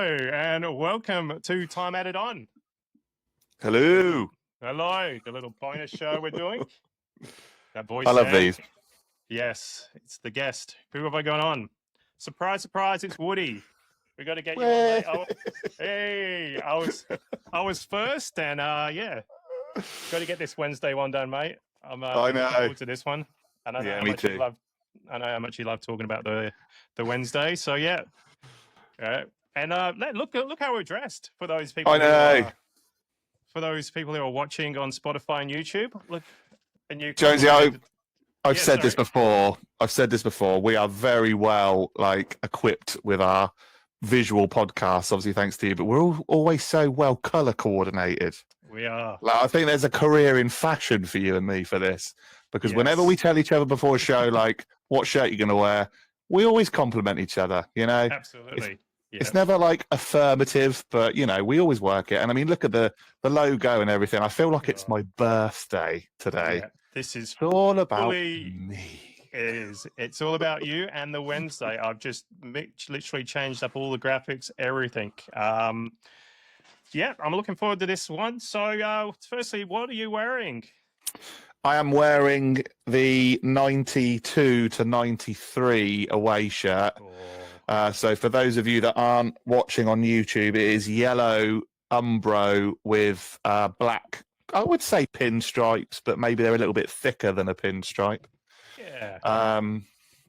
Hello, and welcome to Time Added On. Hello. Hello, the little bonus show we're doing. That voice I love sound. these. Yes, it's the guest. Who have I got on? Surprise, surprise, it's Woody. We got to get you on, Way. mate. Hey, I was first, and yeah, got to get this Wednesday one done, mate. I'm looking forward to this one. And I know how me much too. you love. I know how much you love talking about the Wednesday. So yeah, and look how we're dressed for those people. I know. For those people who are watching on Spotify and YouTube, look, and you, Jonesy, I've Yeah, said this sorry. before. We are very well equipped with our visual podcasts, obviously thanks to you, but we're always so well color coordinated. We are. I think there's a career in fashion for you and me for this, because Yes. whenever we tell each other before a show, what shirt you're going to wear, we always compliment each other. Absolutely. It's never affirmative, but we always work it. And I mean, look at the logo and everything. I feel like it's my birthday today. Yeah, this is it's all about me. It is. It's all about you and the Wednesday. I've just literally changed up all the graphics, everything. Yeah, I'm looking forward to this one. So, firstly, what are you wearing? I am wearing the 92 to 93 away shirt. So for those of you that aren't watching on YouTube, it is yellow Umbro with black, I would say pinstripes, but maybe they're a little bit thicker than a pinstripe. Yeah.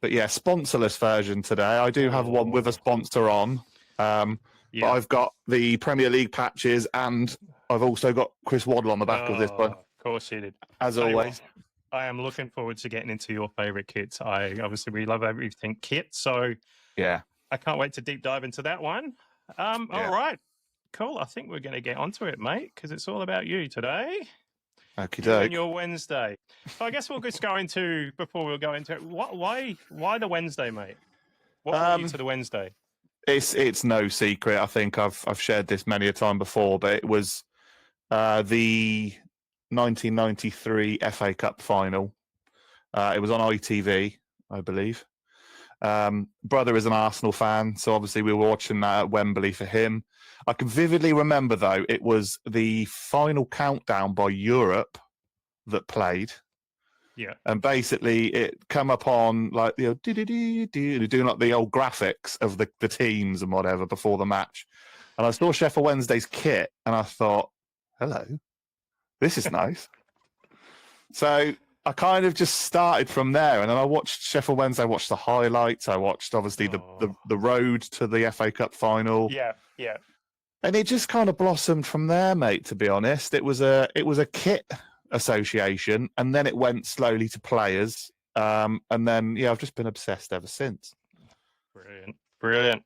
But yeah, sponsorless version today. I do have one with a sponsor on. But I've got the Premier League patches, and I've also got Chris Waddle on the back of this one. Of course you did. As always. I am looking forward to getting into your favourite kits. We love everything kit, so yeah, I can't wait to deep dive into that one. All right, cool. I think we're going to get onto it, mate, because it's all about you today. Okie doke. And your Wednesday. So I guess we'll just go into, before we'll go into it, why the Wednesday, mate? What brought you to the Wednesday? It's no secret. I think I've shared this many a time before, but it was the 1993 FA Cup final. It was on ITV, I believe. Brother is an Arsenal fan, so obviously we were watching that at Wembley for him. I can vividly remember, though, it was the final countdown by Europe that played. Yeah. And basically it come up on doing the old graphics of the teams and whatever before the match. And I saw Sheffield Wednesday's kit and I thought, hello, this is nice. So I kind of just started from there, and then I watched Sheffield Wednesday. I watched the highlights. I watched obviously the road to the FA Cup final. Yeah. And it just kind of blossomed from there, mate. To be honest, it was a kit association, and then it went slowly to players, and then I've just been obsessed ever since. Brilliant.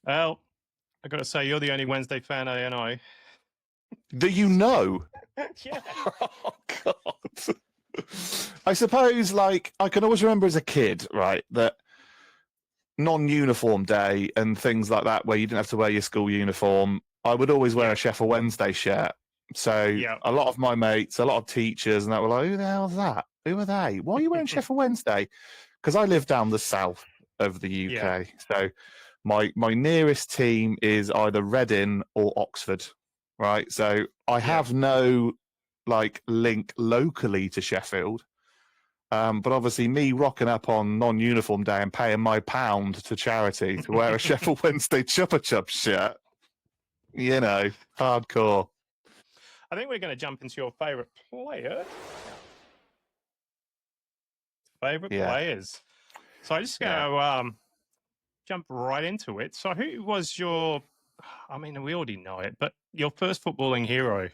Well, I got to say, you're the only Wednesday fan I know. Do you know? Yeah. Oh God. I suppose, I can always remember as a kid, right, that non-uniform day and things like that, where you didn't have to wear your school uniform, I would always wear a Sheffield Wednesday shirt. So a lot of my mates, a lot of teachers, and that were like, "Who the hell's that? Who are they? Why are you wearing Sheffield Wednesday?" Because I live down the south of the UK, so my nearest team is either Reading or Oxford, right? So I have no link locally to Sheffield. But obviously, me rocking up on non-uniform day and paying my £1 to charity to wear a Sheffield Wednesday Chupa Chup shirt, hardcore. I think we're going to jump into your favourite player. Players. So I'm just going to jump right into it. So who was your, I mean, we already know it, but your first footballing hero?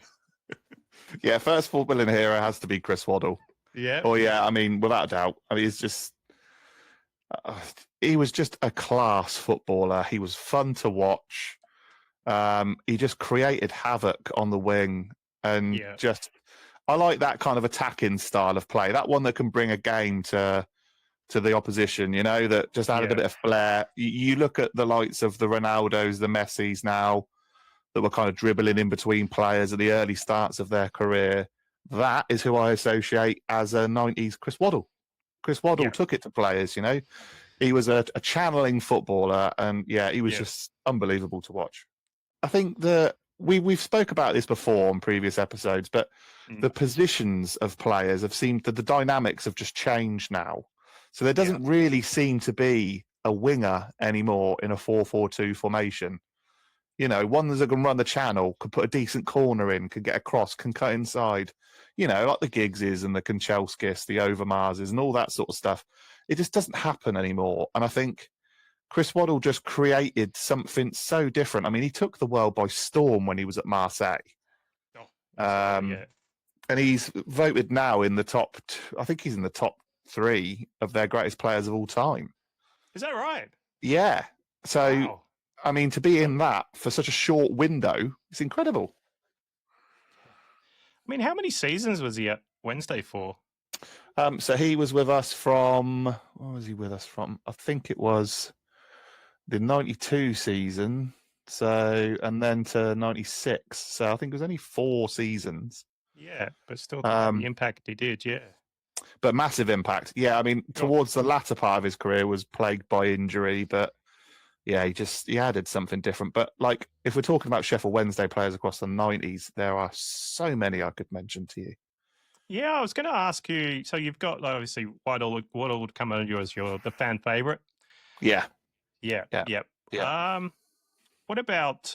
First footballing hero has to be Chris Waddle. Yeah. Oh, yeah, I mean, without a doubt. I mean, it's just, he was just a class footballer. He was fun to watch. He just created havoc on the wing. And I like that kind of attacking style of play. That one that can bring a game to the opposition, that just added a bit of flair. You look at the likes of the Ronaldos, the Messis now, that were kind of dribbling in between players at the early starts of their career. That is who I associate as a 90s Chris Waddle. Chris Waddle took it to players, He was a channeling footballer, and yeah, he was just unbelievable to watch. I think that we've spoke about this before on previous episodes, but the positions of players have seemed that the dynamics have just changed now. So there doesn't really seem to be a winger anymore in a 4-4-2 formation. You know, one that can run the channel, could put a decent corner in, can get across, can cut inside. You know, like the Giggses and the Kanchelskis, the Overmarses and all that sort of stuff. It just doesn't happen anymore. And I think Chris Waddle just created something so different. I mean, he took the world by storm when he was at Marseille. And he's voted now in the top, I think he's in the top 3 of their greatest players of all time. Is that right? Yeah. So, I mean, to be in that for such a short window, it's incredible. I mean, how many seasons was he at Wednesday for? So he was with us from, where was he with us from? I think it was the 92 season. So, and then to 96. So I think it was only 4 seasons. Yeah, but still the impact he did, yeah. But massive impact. Yeah, I mean, towards the latter part of his career was plagued by injury, but yeah, he added something different. But like, if we're talking about Sheffield Wednesday players across the 90s, there are so many I could mention to you. Yeah, I was going to ask you. So you've got obviously Waddle would come on you as the fan favorite. Yeah. What about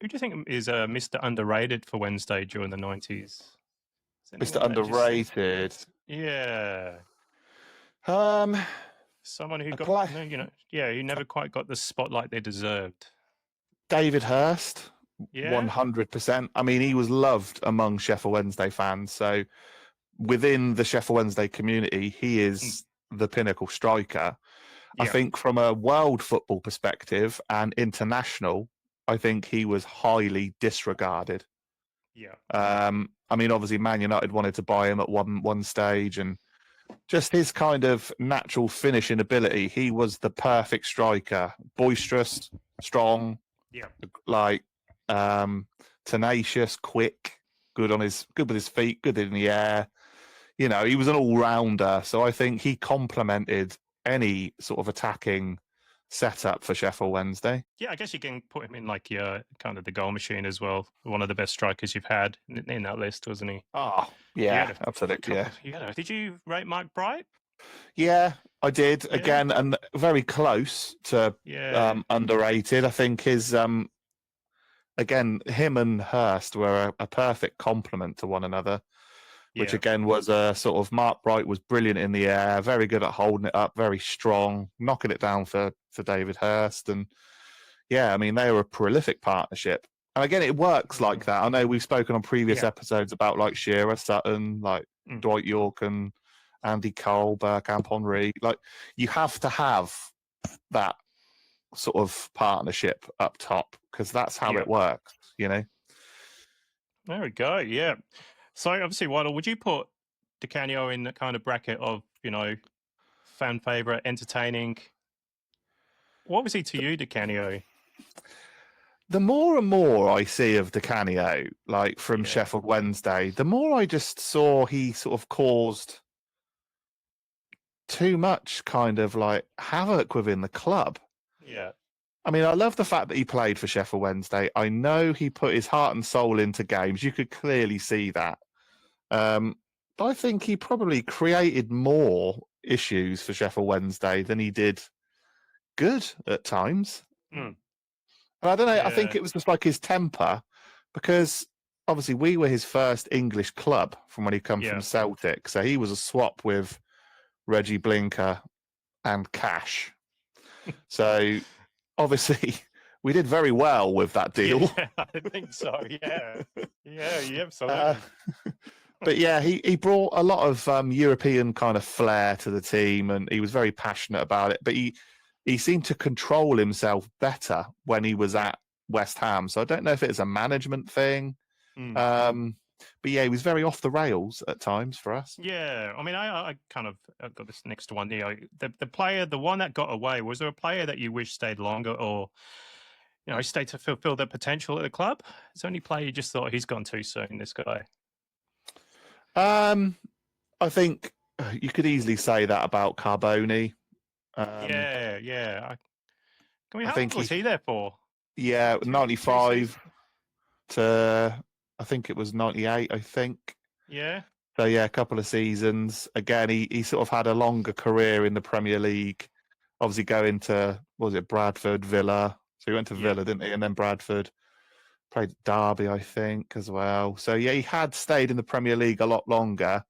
who do you think is Mr. Underrated for Wednesday during the 90s? Mr. Underrated. Yeah. Someone who got who never quite got the spotlight they deserved. David Hirst. 100%. I mean, he was loved among Sheffield Wednesday fans. So within the Sheffield Wednesday community, he is the pinnacle striker. Yeah. I think from a world football perspective and international, I think he was highly disregarded. Yeah. I mean, obviously, Man United wanted to buy him at one stage, and just his kind of natural finishing ability. He was the perfect striker, boisterous, strong, like tenacious, quick, good with his feet, good in the air. You know, he was an all-rounder. So I think he complemented any sort of attacking setup for Sheffield Wednesday. Yeah, I guess you can put him in like your kind of the goal machine as well. One of the best strikers you've had in that list, wasn't he? Oh, yeah, absolutely. Yeah. Did you rate Mike Bright? Yeah, I did. Yeah. Again, and very close to underrated. I think his again, him and Hirst were a perfect complement to one another. Which again was a sort of Mark Bright was brilliant in the air, very good at holding it up, very strong, knocking it down for David Hirst. And yeah, I mean, they were a prolific partnership. And again, it works like that. I know we've spoken on previous episodes about like Shearer, Sutton, like Dwight York and Andy Cole, Bergkamp, Henry. Like you have to have that sort of partnership up top because that's how it works, you know? There we go. Yeah. So obviously, Waddle, would you put Di Canio in the kind of bracket of, you know, fan favorite, entertaining? What was he to you, Di Canio? The more and more I see of Di Canio, like from Sheffield Wednesday, the more I just saw he sort of caused too much kind of like havoc within the club. Yeah. I mean, I love the fact that he played for Sheffield Wednesday. I know he put his heart and soul into games. You could clearly see that. I think he probably created more issues for Sheffield Wednesday than he did good at times. And I don't know, I think it was just like his temper because obviously we were his first English club from when he come from Celtic. So he was a swap with Reggie Blinker and Cash. So obviously we did very well with that deal. Yeah, I think so. Yeah, absolutely. But yeah, he brought a lot of European kind of flair to the team, and he was very passionate about it. But he seemed to control himself better when he was at West Ham. So I don't know if it's a management thing. But yeah, he was very off the rails at times for us. Yeah, I mean, I kind of got this next one. You know, the player, the one that got away, was there a player that you wish stayed longer or, you know, stayed to fulfill their potential at the club? Is there any player you just thought he's gone too soon, this guy? I think you could easily say that about Carboni. Yeah. I mean, I how long think was he there for? 95 to, I think it was 98, I think. Yeah. So, yeah, a couple of seasons. Again, he sort of had a longer career in the Premier League. Obviously going to, what was it, Bradford, Villa. So he went to Villa, didn't he? And then Bradford. Played Derby, I think, as well. So, yeah, he had stayed in the Premier League a lot longer.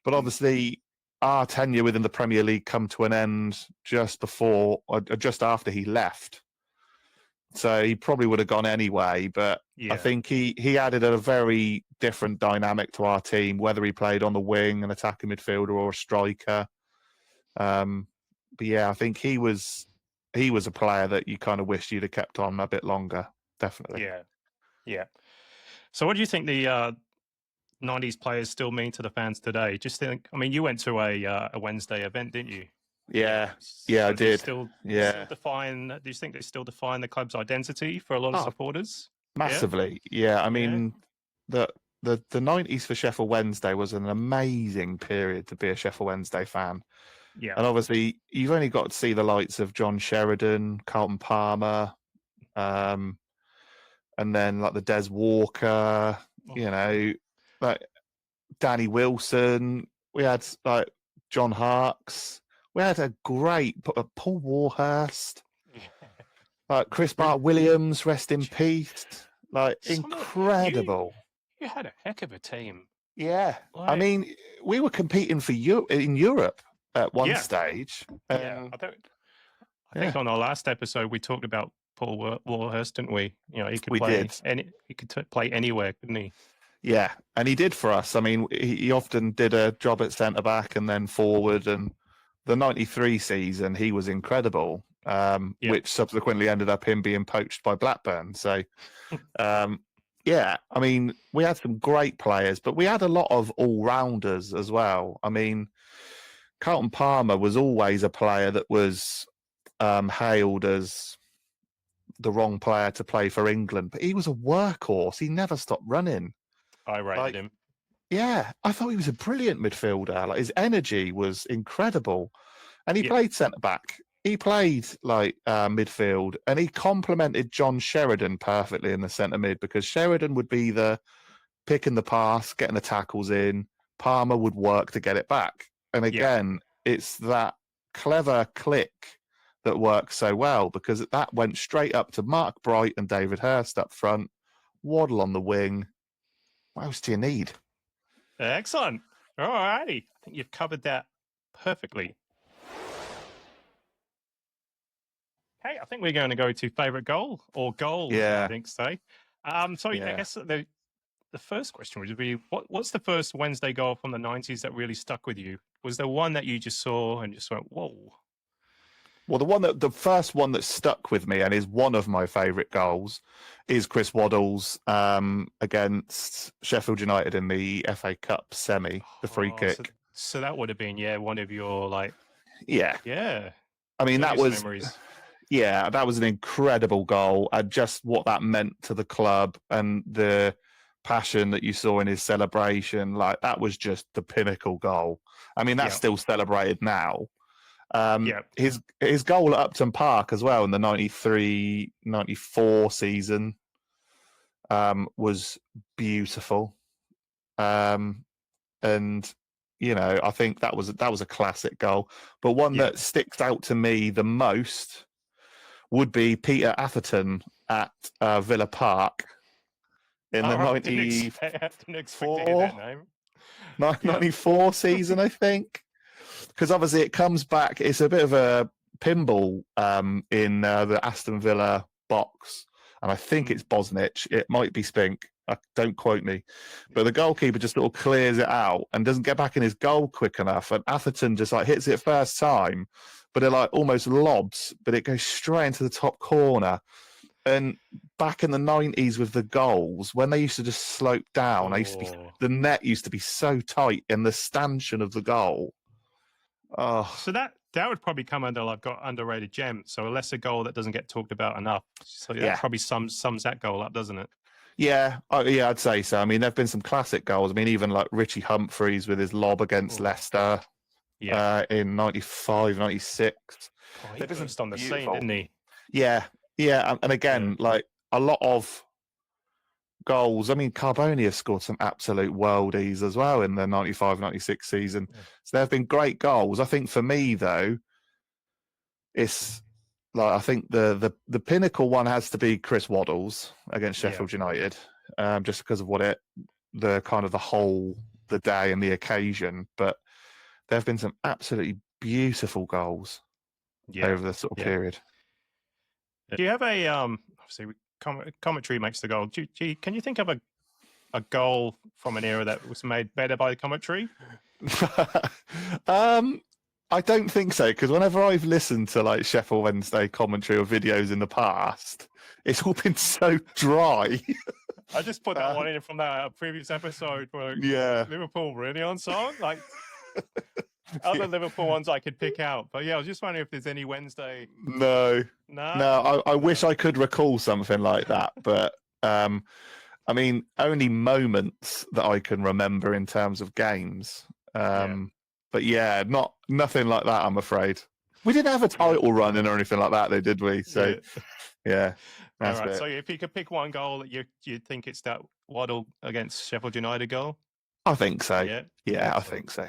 But obviously, our tenure within the Premier League come to an end just before or just after he left. So he probably would have gone anyway. But I think he added a very different dynamic to our team, whether he played on the wing, an attacking midfielder, or a striker. But yeah, I think he was a player that you kind of wished you'd have kept on a bit longer. Definitely. Yeah. So what do you think the 90s players still mean to the fans today? Just think, I mean, you went to a Wednesday event, didn't you? Yeah, so I did. Still yeah. do you think they still define the club's identity for a lot of supporters? Massively. Yeah. I mean, the 90s for Sheffield Wednesday was an amazing period to be a Sheffield Wednesday fan. Yeah. And obviously, you've only got to see the lights of John Sheridan, Carlton Palmer, and then like the Des Walker, like Danny Wilson. We had like John Harkes. We had a great Paul Warhurst, like Chris Bart Williams, rest in peace. Like incredible. You had a heck of a team. Yeah, I mean, we were competing for in Europe at one stage. I think on our last episode we talked about Paul Warhurst, didn't we? He could play. He could play anywhere, couldn't he? Yeah, and he did for us. I mean, he often did a job at centre back and then forward. And the '93 season, he was incredible, which subsequently ended up him being poached by Blackburn. So. Yeah, I mean, we had some great players, but we had a lot of all-rounders as well. I mean, Carlton Palmer was always a player that was hailed as the wrong player to play for England, but he was a workhorse. He never stopped running. I rated him. Yeah, I thought he was a brilliant midfielder. Like his energy was incredible, and he played centre back. He played like midfield, and he complemented John Sheridan perfectly in the centre mid, because Sheridan would be the picking the pass, getting the tackles in. Palmer would work to get it back. And again, it's that clever click that works so well, because that went straight up to Mark Bright and David Hirst up front, Waddle on the wing. What else do you need? Excellent. All righty. I think you've covered that perfectly. Hey, I think we're going to go to favourite goal or goals, I think, say. I guess the first question would be, what's the first Wednesday goal from the 90s that really stuck with you? Was there one that you just saw and just went, whoa? Well, the first one that stuck with me and is one of my favourite goals is Chris Waddle's against Sheffield United in the FA Cup semi, the free kick. So that would have been, one of your Yeah. I mean, that was memories. Yeah, that was an incredible goal, and just what that meant to the club and the passion that you saw in his celebration. Like, that was just the pinnacle goal. I mean, that's still celebrated now. His goal at Upton Park as well in the 93-94 season was beautiful. And I think that was a classic goal. But one that sticks out to me the most would be Peter Atherton at Villa Park in the 94 season, I think. Because obviously it comes back, it's a bit of a pinball in the Aston Villa box. And I think it's Bosnich. It might be Spink. Don't quote me. But the goalkeeper just sort of clears it out and doesn't get back in his goal quick enough. And Atherton just hits it first time, but it almost lobs, but it goes straight into the top corner. And back in the 90s with the goals, when they used to just slope down, the net used to be so tight in the stanchion of the goal. Oh. So that would probably come under underrated gem. So a lesser goal that doesn't get talked about enough. So that probably sums that goal up, doesn't it? Yeah, I'd say so. I mean, there've been some classic goals. I mean, even like Richie Humphreys with his lob against Leicester in 95, 96. he burst on the scene, didn't he? Yeah, and again, like a lot of goals. I mean, Carbonia scored some absolute worldies as well in the 95-96 season. Yeah. So there have been great goals. I think for me, though, it's like I think the pinnacle one has to be Chris Waddle's against Sheffield United, just because of the day and the occasion. But there have been some absolutely beautiful goals over the sort of period. Do you have a obviously commentary makes the goal? Can you think of a goal from an era that was made better by the commentary? I don't think so, because whenever I've listened to like Sheffield Wednesday commentary or videos in the past, it's all been so dry. I just put that one in from that previous episode for Liverpool Meridian song. Like other Liverpool ones I could pick out. But I was just wondering if there's any Wednesday. No. I wish I could recall something like that, but I mean, only moments that I can remember in terms of games. But nothing like that, I'm afraid. We didn't have a title running or anything like that, though, did we? So, All right. So, if you could pick one goal that you think it's that Waddle against Sheffield United goal? I think so. I think so.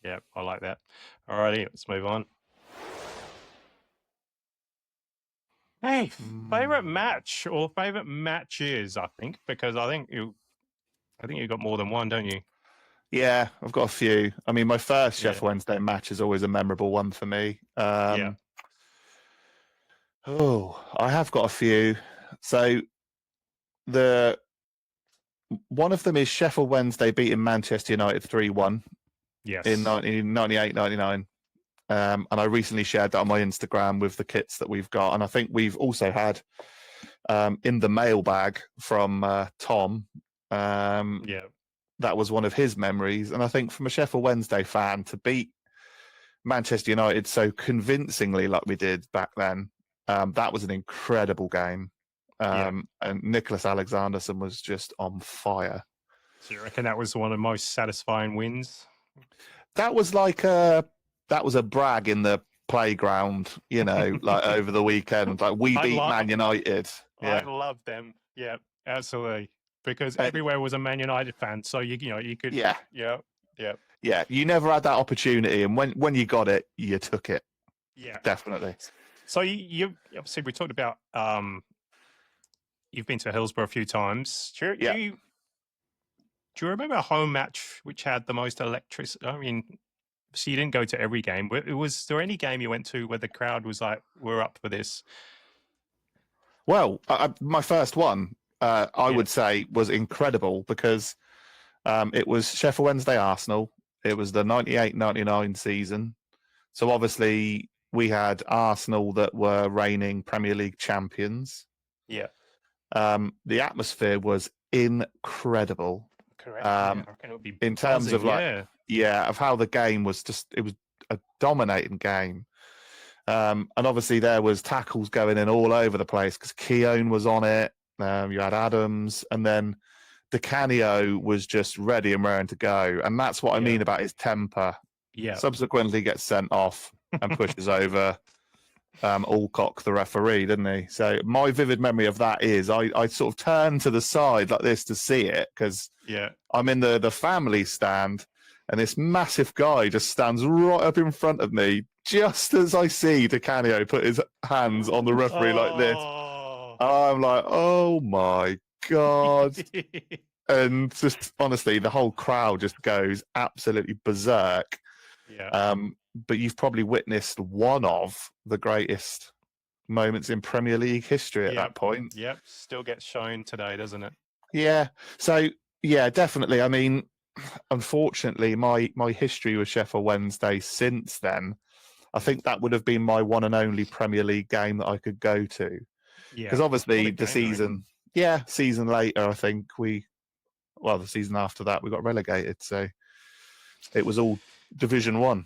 Yeah, I like that. All righty, let's move on. Hey, favorite match or favorite matches? I think because I think you got more than one, don't you? Yeah, I've got a few. I mean, my first Sheffield Wednesday match is always a memorable one for me. Oh, I have got a few. So one of them is Sheffield Wednesday beating Manchester United 3-1. Yes. In 1998-99. And I recently shared that on my Instagram with the kits that we've got. And I think we've also had in the mailbag from Tom. That was one of his memories. And I think from a Sheffield Wednesday fan to beat Manchester United so convincingly like we did back then, that was an incredible game. And Nicholas Alexanderson was just on fire. So you reckon that was one of the most satisfying wins? That was like a brag in the playground, like over the weekend. Like we beat Man United. I love them. Yeah, absolutely. Because everywhere was a Man United fan, so you could. Yeah. You never had that opportunity, and when you got it, you took it. Yeah, definitely. So you obviously we talked about you've been to Hillsborough a few times. Do you remember a home match which had the most electricity? I mean, so you didn't go to every game. Was there any game you went to where the crowd was like, "We're up for this"? Well, my first one, I would say, was incredible because it was Sheffield Wednesday Arsenal. It was the 98-99 season. So obviously we had Arsenal that were reigning Premier League champions. Yeah. The atmosphere was incredible. Correct. In terms of of how the game was it was a dominating game. And obviously there was tackles going in all over the place because Keown was on it. You had Adams, and then Di Canio was just ready and raring to go. And that's what I mean about his temper. Yeah. Subsequently gets sent off and pushes over Alcock, the referee, didn't he? So my vivid memory of that is I sort of turned to the side like this to see it because I'm in the family stand and this massive guy just stands right up in front of me just as I see Di Canio put his hands on the referee like this. I'm like, oh my God. And just honestly, the whole crowd just goes absolutely berserk. Yeah. But you've probably witnessed one of the greatest moments in Premier League history at that point. Yep. Still gets shown today, doesn't it? Yeah. So, definitely. I mean, unfortunately, my history with Sheffield Wednesday since then, I think that would have been my one and only Premier League game that I could go to. Yeah. Because obviously the season, season later, I think the season after that, we got relegated. So it was all Division 1.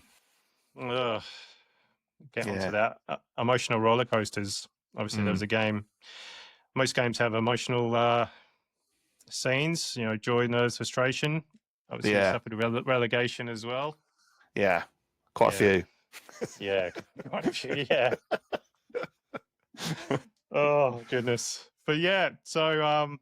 Get onto that. Emotional roller coasters. Obviously, there was a game. Most games have emotional scenes, joy, nerves, frustration. Obviously, you suffered relegation as well. Yeah, quite a few. Yeah, quite a few. Yeah. Oh goodness. But yeah, so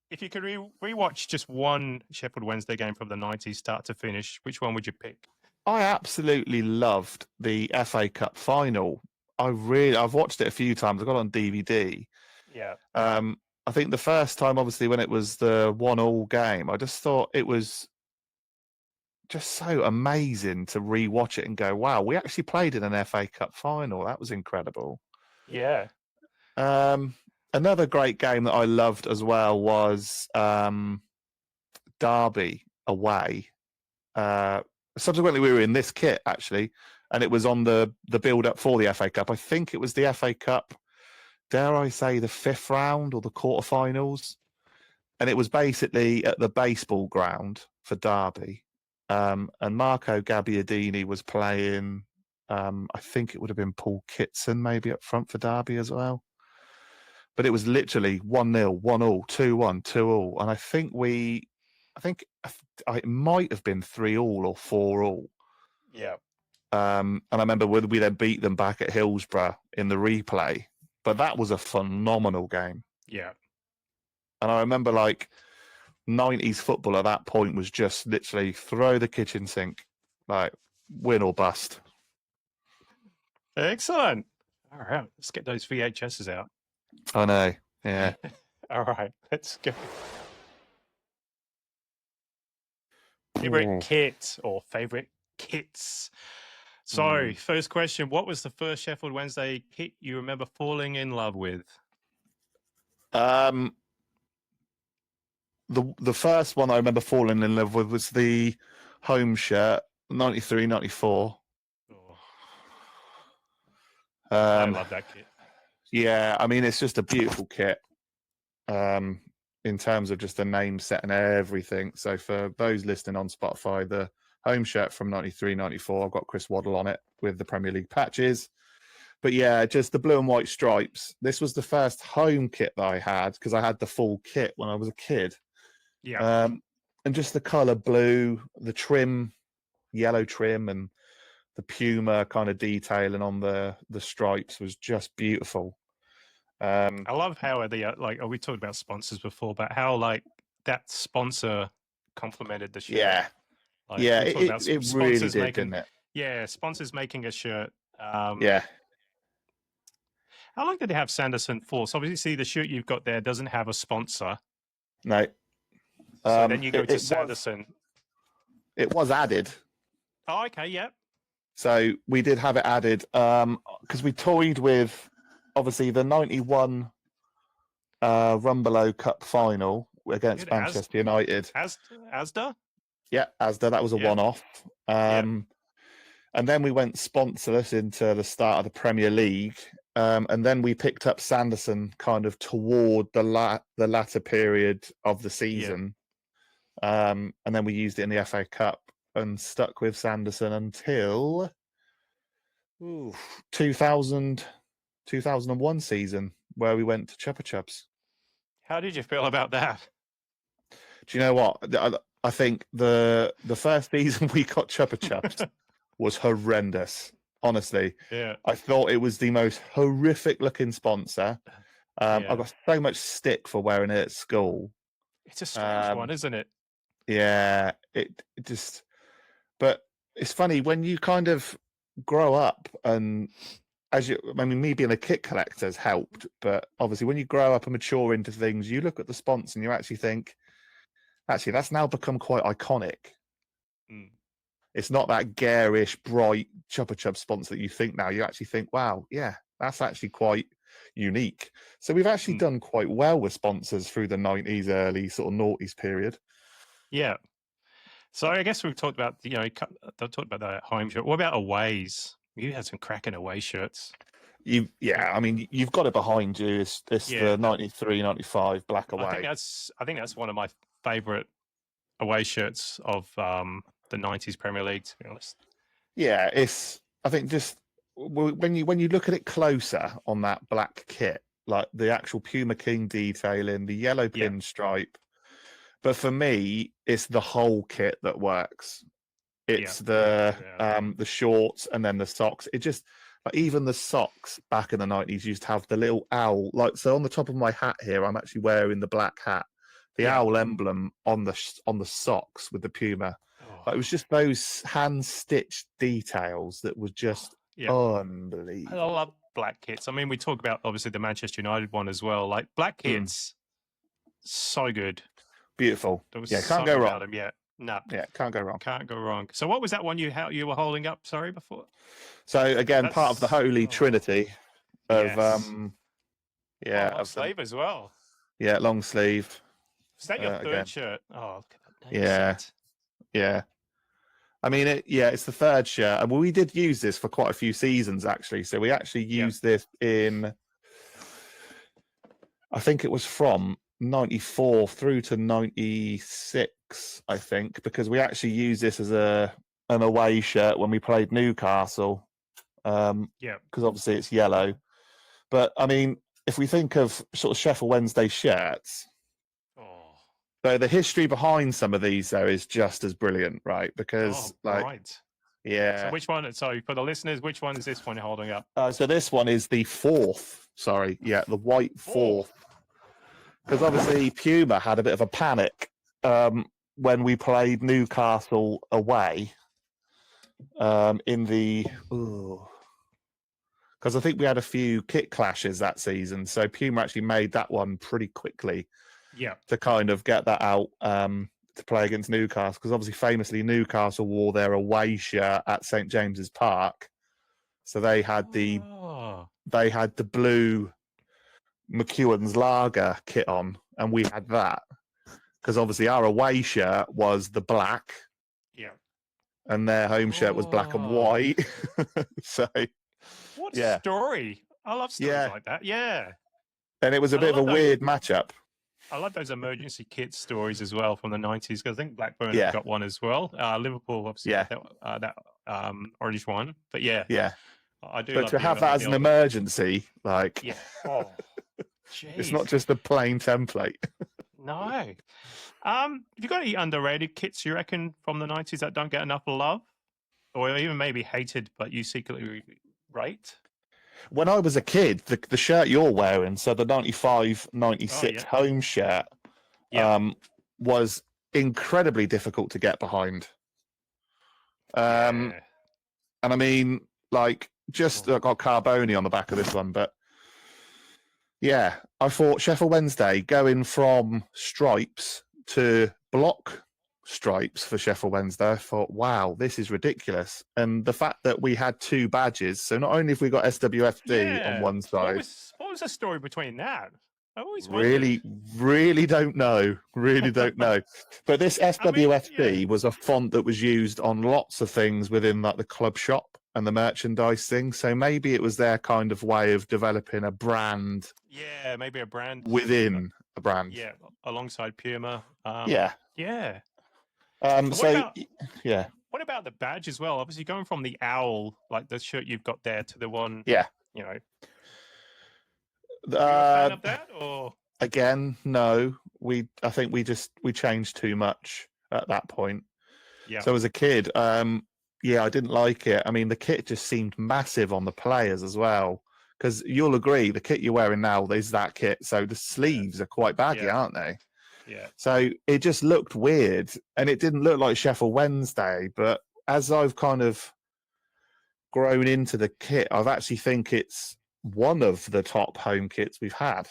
if you could rewatch just one Sheffield Wednesday game from the 90s, start to finish, which one would you pick? I absolutely loved the FA Cup final. I've watched it a few times. I got it on DVD. Yeah. I think the first time, obviously, when it was the 1-1 game, I just thought it was just so amazing to rewatch it and go, wow, we actually played in an FA Cup final. That was incredible. Yeah. Another great game that I loved as well was Derby away. Subsequently, we were in this kit actually, and it was on the build up for the FA Cup. I think it was the FA Cup, dare I say, the 5th round or the quarterfinals, and it was basically at the baseball ground for Derby. And Marco Gabbiadini was playing. I think it would have been Paul Kitson maybe up front for Derby as well. But it was literally 1-0, 1-1, 2-1, 2-2, and I think it might have been 3-3 or 4-4. Yeah. And I remember we then beat them back at Hillsborough in the replay. But that was a phenomenal game. Yeah. And I remember 90s football at that point was just literally throw the kitchen sink, like win or bust. Excellent. All right, let's get those VHSs out. I know. Yeah. All right, let's go. Favorite kit or favorite kits? So, first question, what was the first Sheffield Wednesday kit you remember falling in love with? The first one I remember falling in love with was the home shirt, 93, 94. Oh. I love that kit. Yeah, I mean, it's just a beautiful kit in terms of just the name set and everything. So for those listening on Spotify, the home shirt from 93, 94, I've got Chris Waddle on it with the Premier League patches. But yeah, just the blue and white stripes. This was the first home kit that I had because I had the full kit when I was a kid. Yeah. And just the colour blue, the trim, yellow trim, and the Puma kind of detailing on the stripes was just beautiful. I love how we talked about sponsors before, but how that sponsor complemented the shirt. Yeah. It really did, didn't it? Yeah, sponsors making a shirt. Yeah. How long did it have Sanderson for? So obviously the shirt you've got there doesn't have a sponsor. No. So then you go to Sanderson. It was added. Oh, okay, yeah. So we did have it added because we toyed with, obviously, the 91 Rumbelow Cup final against Manchester United. Asda? Yeah, Asda. That was a one-off. And then we went sponsorless into the start of the Premier League. And then we picked up Sanderson kind of toward the latter period of the season. And then we used it in the FA Cup and stuck with Sanderson until 2001 season, where we went to Chupa Chups. How did you feel about that? Do you know what? I think the first season we got Chupa Chups was horrendous. Honestly, I thought it was the most horrific looking sponsor. I got so much stick for wearing it at school. It's a strange one, isn't it? Yeah, it just. But it's funny when you kind of grow up, and me being a kit collector has helped. But obviously, when you grow up and mature into things, you look at the sponsor and you actually think, actually, that's now become quite iconic. It's not that garish, bright Chupa Chup sponsor that you think now. You actually think, wow, yeah, that's actually quite unique. So we've actually done quite well with sponsors through the 90s, early sort of noughties period. Yeah. So I guess we've talked about, they talked about the home shirt. What about aways? You had some cracking away shirts. You've got it behind you. It's the 93, 95 black away. I think that's one of my favourite away shirts of the 90s Premier League, to be honest. Yeah, I think just when you look at it closer on that black kit, like the actual Puma King detailing, the yellow pinstripe. But for me, it's the whole kit that works. It's the shorts and then the socks. It just like even the socks back in the 90s used to have the little owl. Like so on the top of my hat here, I'm actually wearing the black hat. The owl emblem on the socks with the puma. Like, it was just those hand stitched details that was just unbelievable. I love black kits. I mean, we talk about obviously the Manchester United one as well. Like black kits, so good, beautiful. There was can't go wrong. About them, no, can't go wrong. Can't go wrong. So, what was that one you were holding up? Sorry, before. So again, part of the Holy Trinity of long sleeve as well. Yeah, long sleeve. Is that your third shirt? Oh, look at that. Yeah. I mean, it's the third shirt. And we did use this for quite a few seasons, actually. So we actually used this in, I think it was from 94 through to 96, I think, because we actually used this as an away shirt when we played Newcastle. Because obviously it's yellow. But, I mean, if we think of sort of Sheffield Wednesday shirts, so the history behind some of these, though, is just as brilliant, right? Because, So which one? Sorry, for the listeners, which one is this one you're holding up? So this one is the fourth. Sorry, the white fourth. Because obviously Puma had a bit of a panic when we played Newcastle away in the... Because I think we had a few kit clashes that season. So Puma actually made that one pretty quickly. To kind of get that out to play against Newcastle, because obviously famously Newcastle wore their away shirt at St James's Park, so they had the blue McEwen's Lager kit on, and we had that because obviously our away shirt was the black, and their home shirt was black and white. So what a story! I love stories like that. And it was a bit of a weird matchup. I love those emergency kit stories as well from the 90s, because I think Blackburn have got one as well. Liverpool, obviously, that orange one. But I do. But to have that as an emergency, like, it's not just a plain template. No. Have you got any underrated kits you reckon from the 90s that don't get enough love, or even maybe hated but you secretly rate? When I was a kid, the shirt you're wearing, so the 95-96 home shirt, was incredibly difficult to get behind. And I mean, like, just I've got Carboni on the back of this one, but I thought Sheffield Wednesday going from stripes to block stripes for Sheffield Wednesday, I thought, wow, this is ridiculous. And the fact that we had two badges, so not only have we got SWFD on one side. What was the story between that? I always really don't know. But this SWFD was a font that was used on lots of things within like the club shop and the merchandise thing. So maybe it was their kind of way of developing a brand. Yeah, maybe a brand within a brand. Yeah, alongside Puma. What about the badge as well? Obviously, going from the owl, like the shirt you've got there, to the one. Yeah. You know. Are you a fan of that, or again, no? I think we changed too much at that point. Yeah. So as a kid, I didn't like it. I mean, the kit just seemed massive on the players as well. Because you'll agree, the kit you're wearing now is that kit. So the sleeves are quite baggy, aren't they? Yeah. So it just looked weird, and it didn't look like Sheffield Wednesday. But as I've kind of grown into the kit, I've actually think it's one of the top home kits we've had.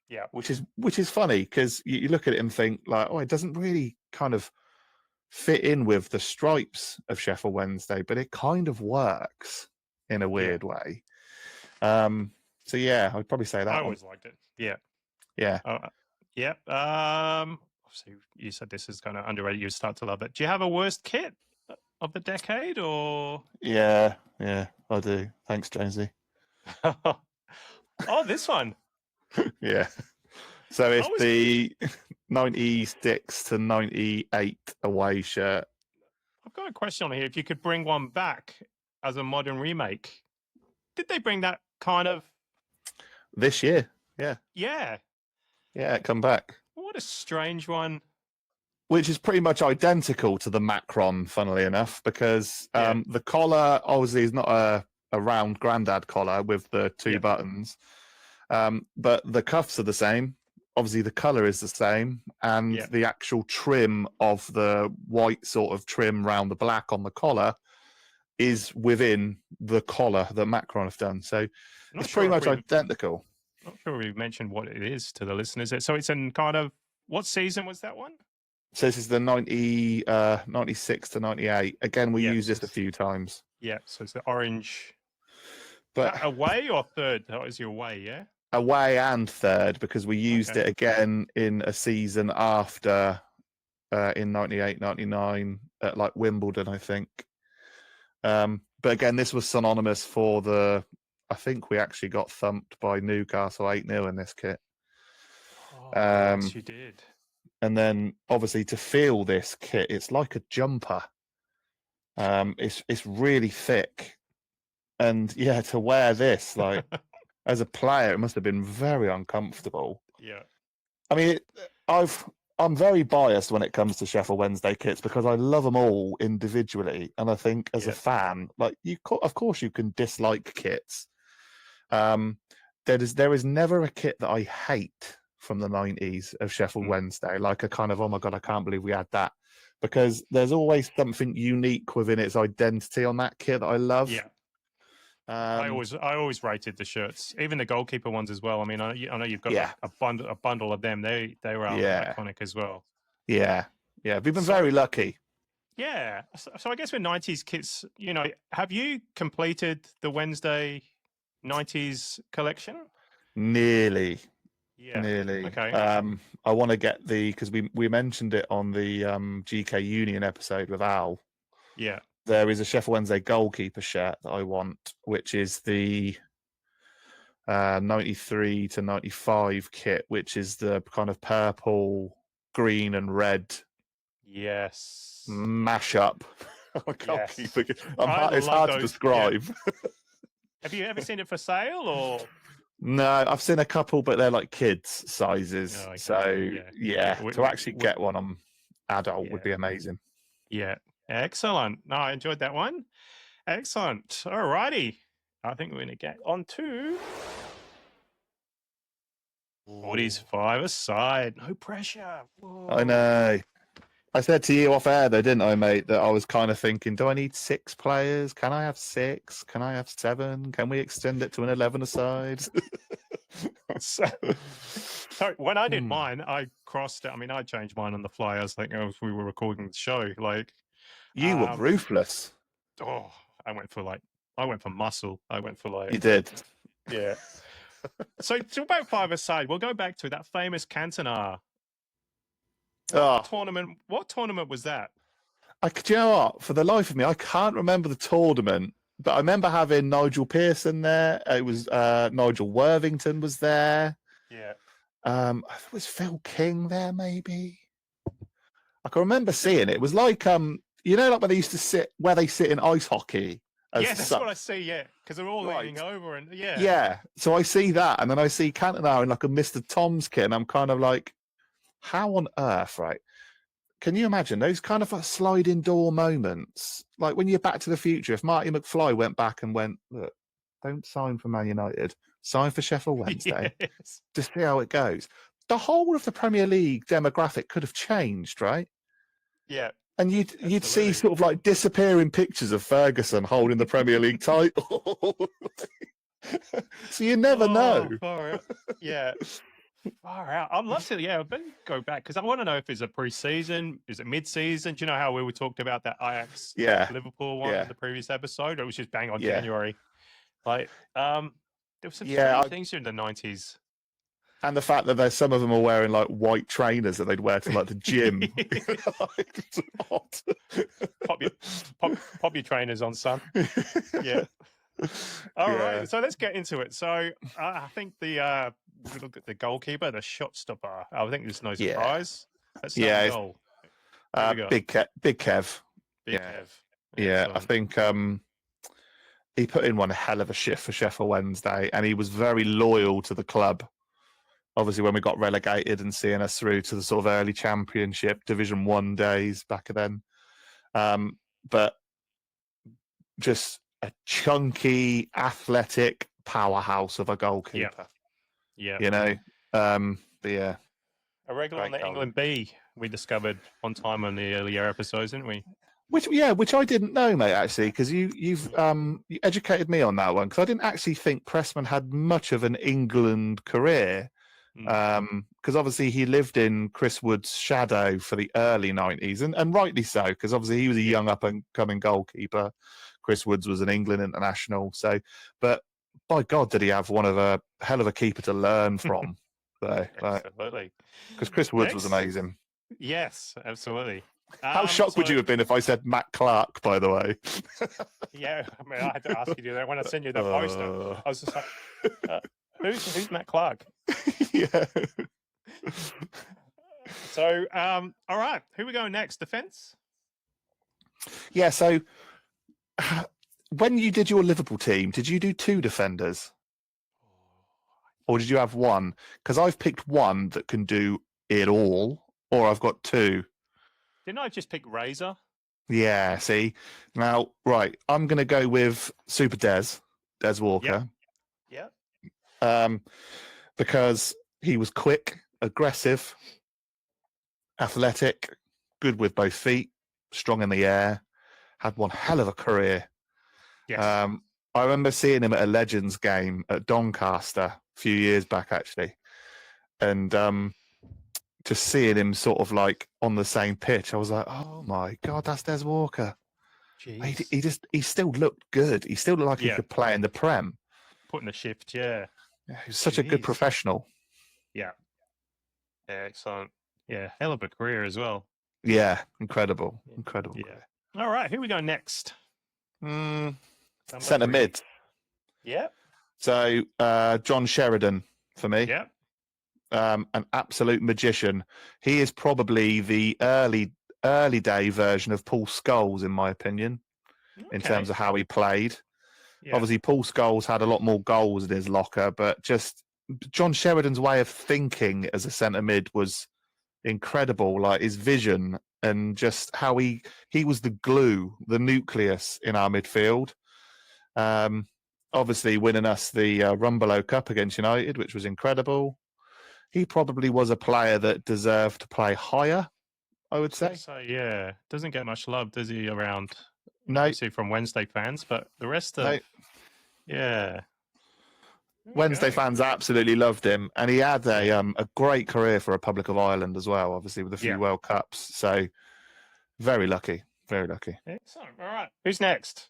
Yeah. Which is funny, because you look at it and think like, it doesn't really kind of fit in with the stripes of Sheffield Wednesday, but it kind of works in a weird way. So I'd probably say that. I always liked it. Yeah. Obviously, you said this is kind of underrated. You start to love it. Do you have a worst kit of the decade, or? Yeah, I do. Thanks, Jonesy. This one. Yeah. So it's the 96 to 98 away shirt. I've got a question on here. If you could bring one back as a modern remake, did they bring that kind of this year? Yeah. Yeah. Yeah, come back. What a strange one. which is pretty much identical to the Macron, funnily enough, because the collar obviously is not a round grandad collar with the two buttons, but the cuffs are the same. Obviously, the colour is the same, and the actual trim of the white sort of trim round the black on the collar is within the collar that Macron have done. So it's pretty much identical. Not sure we've mentioned what it is to the listeners. So it's in kind of, what season was that one? So this is the 96 to 98. Again, we used this a few times. Yeah, so it's the orange. But away or third? That was your away, yeah? Away and third, because we used it again in a season after in 98, 99 at like Wimbledon, I think. But again, this was synonymous for I think we actually got thumped by Newcastle 8-0 in this kit. Oh, yes, you did. And then obviously to feel this kit, it's like a jumper. It's really thick. And yeah, to wear this, like as a player, it must have been very uncomfortable. Yeah. I mean, I'm very biased when it comes to Sheffield Wednesday kits because I love them all individually, and I think as a fan, like of course, you can dislike kits. There is never a kit that I hate from the 90s of Sheffield Wednesday, like a kind of, oh my God, I can't believe we had that, because there's always something unique within its identity on that kit that I love. Yeah. I always rated the shirts, even the goalkeeper ones as well. I mean, I know you've got a bundle of them. They were iconic as well. Yeah, we've been very lucky. Yeah, so I guess with 90s kits, have you completed the Wednesday 90s collection? Nearly. Yeah. Nearly. Okay. I want to get because we mentioned it on the GK Union episode with Al. Yeah. There is a Sheffield Wednesday goalkeeper shirt that I want, which is the 93 to 95 kit, which is the kind of purple, green, and red. Yes. Mashup. Yes. It's hard to describe. Yeah. Have you ever seen it for sale or? No, I've seen a couple, but they're like kids sizes. Oh, okay. So to actually get one on adult would be amazing. Yeah. Excellent. No, I enjoyed that one. Excellent. All righty. I think we're going to get on to 40s 5-a-side. No pressure. Whoa. I know. I said to you off air, though, didn't I, mate, that I was kind of thinking, do I need 6 players? Can I have 6? Can I have 7? Can we extend it to an 11-a-side? So when I did mine, I crossed it. I mean, I changed mine on the fly. I was thinking as we were recording the show. Like, you were ruthless. Oh, I went for muscle. I went for like. You did. Yeah. So about 5-a-side, we'll go back to that famous Cantona. What tournament was that? Do you know what? For the life of me, I can't remember the tournament, but I remember having Nigel Pearson there. It was Nigel Worthington was there. Yeah. Was Phil King there? Maybe. I can remember seeing it. It was like like when they used to sit in ice hockey. Yeah, that's what I see. Yeah, because they're all leaning over and yeah. So I see that, and then I see Cantona in like a Mr. Tom's kit, and I'm kind of like, how on earth, right? Can you imagine those kind of like sliding door moments? Like when you're Back to the Future, if Marty McFly went back and went, look, don't sign for Man United, sign for Sheffield Wednesday, just see how it goes. The whole of the Premier League demographic could have changed, right? Yeah. And you'd see sort of like disappearing pictures of Ferguson holding the Premier League title. So you never know. Far out. Yeah. Far out. I'd love to, go back because I want to know if it's a pre-season, is it mid-season? Do you know how we talked about that Ajax Liverpool one in the previous episode? Or it was just bang on January. Like, there were some strange things during the 90s. And the fact that some of them are wearing like white trainers that they'd wear to like the gym. Pop your trainers on, son. Yeah. All right. So let's get into it. So I think we look at the goalkeeper, the shot stopper. I think there's no surprise. Let's start goal. Big Kev. Big Kev. Yeah, I think he put in one hell of a shift for Sheffield Wednesday, and he was very loyal to the club. obviously when we got relegated and seeing us through to the sort of early Championship Division 1 days back then. But just a chunky, athletic powerhouse of a goalkeeper. Yeah. You know, but yeah. A regular on the England B, we discovered one time on the earlier episodes, didn't we? Which I didn't know, mate, actually, because you educated me on that one, because I didn't actually think Pressman had much of an England career, because obviously he lived in Chris Wood's shadow for the early 90s, and rightly so, because obviously he was a young up-and-coming goalkeeper. Chris Woods was an England international, so, but by God, did he have one of a hell of a keeper to learn from. So, absolutely. Because Chris Woods was amazing. Yes, absolutely. How shocked would you have been if I said Matt Clark, by the way? Yeah, I mean, I had to ask you to do that when I sent you the poster. I was just like, who's Matt Clark? Yeah. So, all right, who are we going next? Defence? Yeah, so when you did your Liverpool team, did you do 2 defenders? Or did you have 1? Because I've picked 1 that can do it all, or I've got 2. Didn't I just pick Razor? Yeah, see? Now, right, I'm going to go with Super Des Walker. Yeah. Because he was quick, aggressive, athletic, good with both feet, strong in the air, had one hell of a career. Yes. I remember seeing him at a Legends game at Doncaster a few years back, actually. And just seeing him sort of like on the same pitch, I was like, oh my God, that's Des Walker. He still looked good. He still looked like he could play in the Prem. Putting the shift, yeah. He was such a good professional. Yeah. Yeah, excellent. Yeah, hell of a career as well. Yeah, incredible. Yeah. All right, who we go next? Centre mid. Yeah. So John Sheridan for me. Yeah. An absolute magician. He is probably the early day version of Paul Scholes, in my opinion, in terms of how he played. Yeah. Obviously, Paul Scholes had a lot more goals in his locker, but just John Sheridan's way of thinking as a centre mid was incredible. Like his vision and just how he was the glue, the nucleus in our midfield. Obviously, winning us the Rumbelow Cup against United, which was incredible. He probably was a player that deserved to play higher, I would say. So, yeah, doesn't get much love, does he, around? No. Obviously from Wednesday fans, but the rest of... Yeah. Wednesday fans absolutely loved him, and he had a great career for Republic of Ireland as well, obviously, with a few World Cups. So, very lucky. Very lucky. Excellent. All right. Who's next?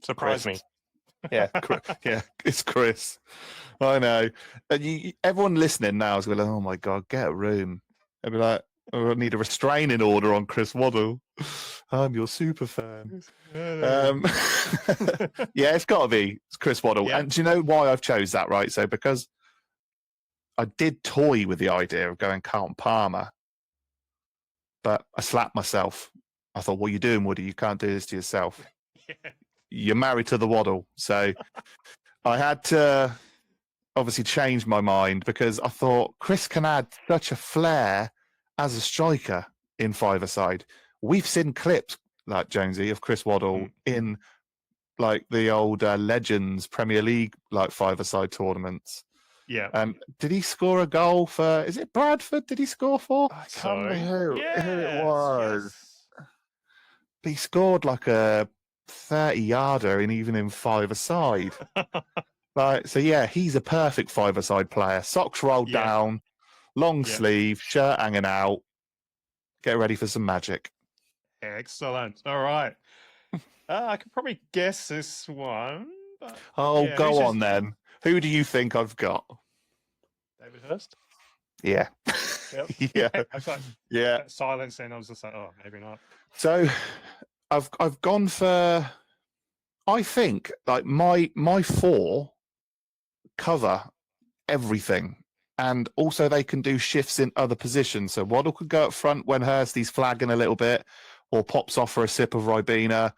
Surprise me. Yeah, it's Chris. I know. And everyone listening now is going to be like, oh my God, get a room. They'll be like, oh, I need a restraining order on Chris Waddle. I'm your super fan. Yeah, it's got to be Chris Waddle. Yeah. And do you know why I've chose that, right? So because I did toy with the idea of going Carlton Palmer, but I slapped myself. I thought, what are you doing, Woody? You can't do this to yourself. You're married to the Waddle. So I had to obviously change my mind because I thought Chris can add such a flair as a striker in five-a-side. We've seen clips like Jonesy of Chris Waddle in like the old Legends Premier League like five-a-side tournaments. Yeah. Did he score a goal for? Is it Bradford? Did he score for? I can't remember who it was. Yes. But he scored like a 30-yarder and even in five-a-side. Right. So yeah, he's a perfect five-a-side player. Socks rolled down, long sleeve, shirt hanging out. Get ready for some magic. Excellent. All right. I could probably guess this one. But go on then. Who do you think I've got? David Hirst? Yeah. Yep. Yeah. Silence, and I was just like, oh, maybe not. So I've gone for, I think, like my 4 cover everything. And also they can do shifts in other positions. So Waddle could go up front when Hirsty's flagging a little bit or pops off for a sip of Ribena.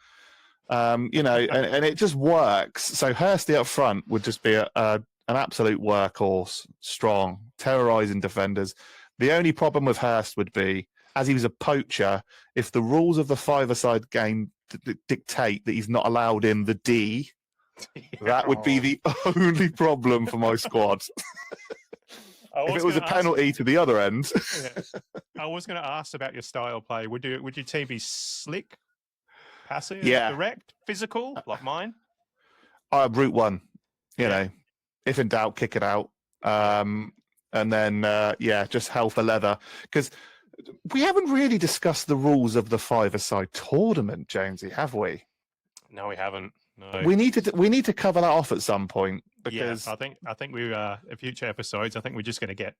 And it just works. So Hirsty up front would just be a an absolute workhorse, strong, terrorising defenders. The only problem with Hirst would be, as he was a poacher, if the rules of the five-a-side game dictate that he's not allowed in the D, that would be the only problem for my squad. If it was a penalty to the other end. I was going to ask about your style of play. Would your team be slick, passive, direct, physical, like mine? Route one, you know, if in doubt, kick it out. And then, just hell for leather. Because we haven't really discussed the rules of the five-a-side tournament, Jonesy, have we? No, we haven't. No. We need to cover that off at some point. Because I think we future episodes. I think we're just going to get.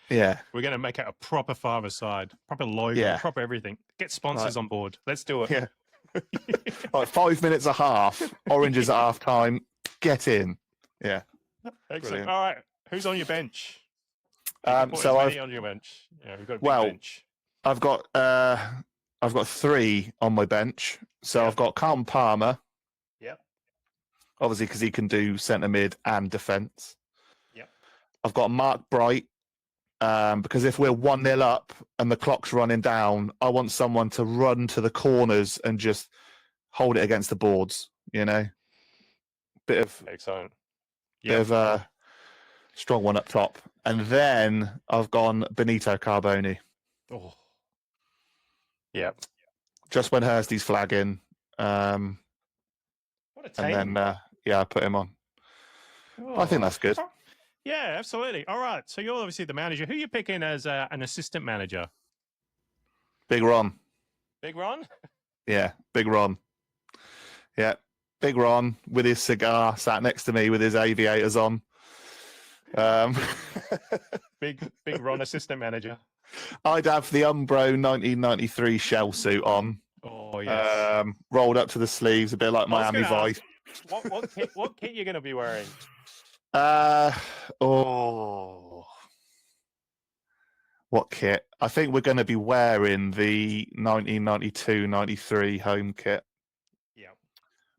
Yeah. We're going to make it a proper five-a-side, proper logo, proper everything. Get sponsors on board. Let's do it. Yeah. Like 5 minutes a half, oranges at half time. Get in. Yeah. Excellent. Brilliant. All right. Who's on your bench? So I've on your bench. Yeah, we've got a big bench. I've got 3 on my bench. So I've got Carlton Palmer. Yep. Obviously, because he can do centre mid and defence. Yep. I've got Mark Bright. Because if we're 1-0 up and the clock's running down, I want someone to run to the corners and just hold it against the boards, you know? Excellent. Bit of a strong one up top. And then I've gone Benito Carboni. Oh. Yeah. Just when Hirsty's flagging. What a team. And then, I put him on. I think that's good. Yeah, absolutely. All right. So you're obviously the manager. Who are you picking as an assistant manager? Big Ron. Big Ron? Yeah, Big Ron. Yeah, Big Ron with his cigar sat next to me with his aviators on. Big Ron assistant manager. I'd have the Umbro 1993 shell suit on. Oh, yes. Rolled up to the sleeves, a bit like Miami Vice. What kit you going to be wearing? What kit? I think we're going to be wearing the 1992-93 home kit. Yeah.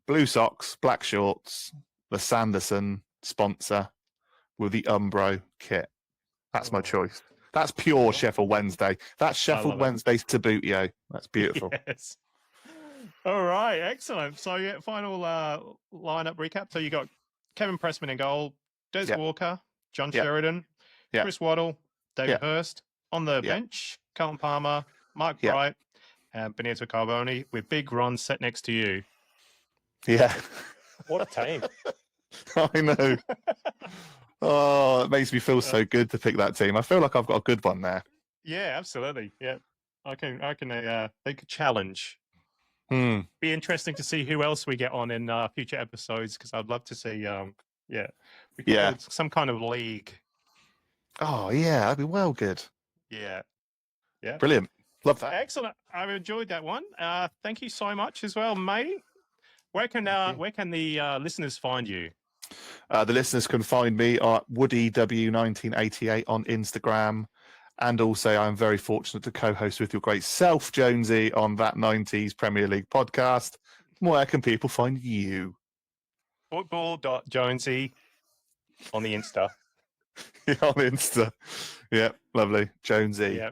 Blue socks, black shorts, the Sanderson sponsor with the Umbro kit. That's my choice. That's pure Sheffield Wednesday. That's Sheffield Wednesday's Tabutio. That's beautiful. Yes. All right, excellent. So final lineup recap. So you got Kevin Pressman in goal, Des Walker, John Sheridan, Chris Waddle, David Hirst. On the bench, Carlton Palmer, Mark Bright, and Benito Carboni, with Big Ron sat next to you. Yeah. What a team. I know. Oh, it makes me feel so good to pick that team. I feel like I've got a good one there. Yeah, absolutely. Yeah. I can make a challenge. Be interesting to see who else we get on in future episodes, because I'd love to see some kind of league. Oh yeah, that'd be well good. Yeah. Brilliant. Love that. Excellent. I've enjoyed that one. Thank you so much as well, matey. Where can the listeners find you? The listeners can find me at WoodyW1988 on Instagram. And also, I'm very fortunate to co-host with your great self, Jonesy, on that 90s Premier League podcast. Where can people find you? Football.Jonesy on the Insta. On Insta. Yeah, lovely. Jonesy. Yeah.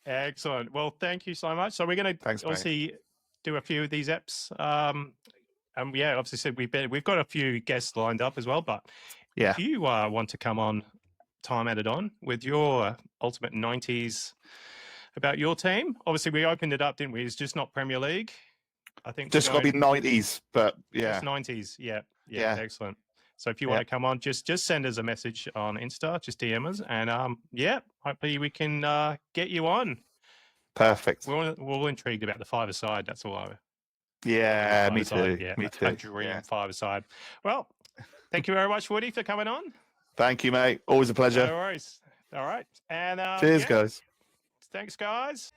Excellent. Well, thank you so much. So we're going to obviously do a few of these eps. And obviously said we've got a few guests lined up as well. But if you want to come on, time added on with your ultimate 90s about your team. Obviously, we opened it up, didn't we? It's just not Premier League. I think just got to be 90s, but just 90s. Yeah. Excellent. So if you want to come on, just send us a message on Insta, just DM us, and hopefully we can get you on. Perfect. We're all intrigued about the five-a-side. That's all. Me too. Yeah, me too. A dream five-a-side. Well, thank you very much, Woody, for coming on. Thank you, mate. Always a pleasure. No worries. All right. And cheers, guys. Thanks, guys.